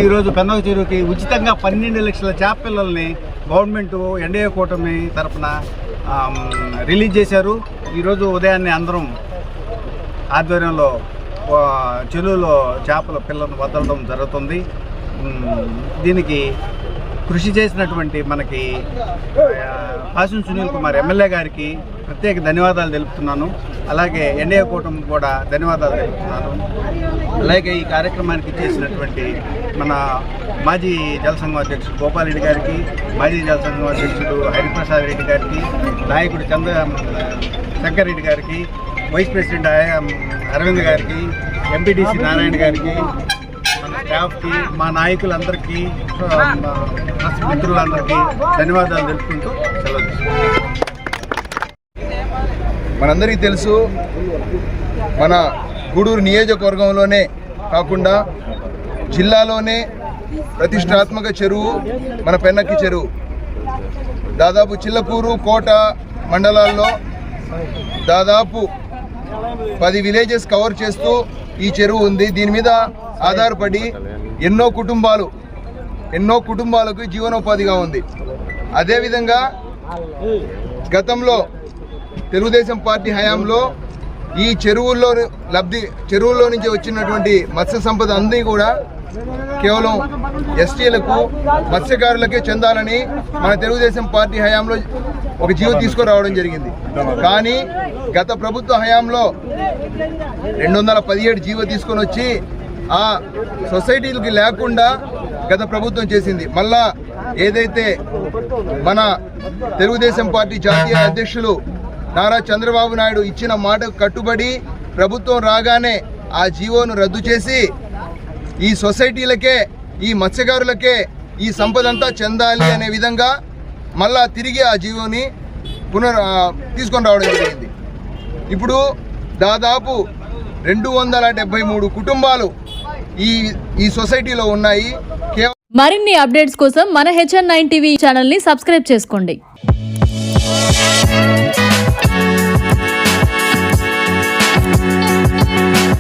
ఈరోజు పెన్నక చెరువుకి ఉచితంగా 12 లక్షల చేప పిల్లల్ని గవర్నమెంట్ ఎన్డీఏ కూటమి తరఫున రిలీజ్ చేశారు. ఈరోజు ఉదయాన్నే అందరం ఆధ్వర్యంలో చెరువులో చేపల పిల్లలను వదలడం జరుగుతుంది. దీనికి కృషి చేసినటువంటి మనకి పాసం సునీల్ కుమార్ ఎమ్మెల్యే గారికి ప్రత్యేక ధన్యవాదాలు తెలుపుతున్నాను. అలాగే ఎన్డీఏ కూటమి కూడా ధన్యవాదాలు తెలుపుతున్నాను. అలాగే ఈ కార్యక్రమానికి చేసినటువంటి మన మాజీ జలసంఘం అధ్యక్షుడు గోపాలరెడ్డి గారికి, మాజీ జలసంఘం అధ్యక్షుడు హరిప్రసాద్ రెడ్డి గారికి, నాయకుడు శంకర్ రెడ్డి గారికి, వైస్ ప్రెసిడెంట్ అరవింద్ గారికి, ఎంపీటీసీ నారాయణ గారికి, మన స్టాఫ్కి, మా నాయకులందరికీ, మిత్రులందరికీ ధన్యవాదాలు తెలుపుకుంటూ సెలవు తీసుకుంటాం. మనందరికీ తెలుసు, మన గూడూరు నియోజకవర్గంలోనే కాకుండా జిల్లాలోనే ప్రతిష్టాత్మక చెరువు మన పెన్నక్కి చెరువు. దాదాపు చిల్లకూరు, కోట మండలాల్లో దాదాపు 10 విలేజెస్ కవర్ చేస్తూ ఈ చెరువు ఉంది. దీని మీద ఆధారపడి ఎన్నో కుటుంబాలకు జీవనోపాధిగా ఉంది. అదేవిధంగా గతంలో తెలుగుదేశం పార్టీ హయాంలో ఈ చెరువుల్లో నుంచి వచ్చినటువంటి మత్స్య సంపద అన్నీ కూడా కేవలం ఎస్టీలకు, మత్స్యకారులకే చెందాలని మన తెలుగుదేశం పార్టీ హయాంలో ఒక జీవో తీసుకురావడం జరిగింది. కానీ గత ప్రభుత్వ హయాంలో 217 జీవో తీసుకొని వచ్చి ఆ సొసైటీలకి లేకుండా గత ప్రభుత్వం చేసింది. మళ్ళా ఏదైతే మన తెలుగుదేశం పార్టీ జాతీయ అధ్యక్షులు నారా చంద్రబాబు నాయుడు ఇచ్చిన మాటకు కట్టుబడి ప్రభుత్వం రాగానే ఆ జీవోను రద్దు చేసి ఈ సొసైటీలకే, ఈ మత్స్యకారులకే ఈ సంపదంతా చెందాలి అనే విధంగా మళ్ళా తిరిగి ఆ జీవోని తీసుకొని రావడం జరిగింది. ఇప్పుడు దాదాపు 273 కుటుంబాలు ఈ సొసైటీలో ఉన్నాయి. మరిన్ని అప్డేట్స్ కోసం మన HN9 టీవీ ఛానల్ ని సబ్స్క్రైబ్ చేసుకోండి.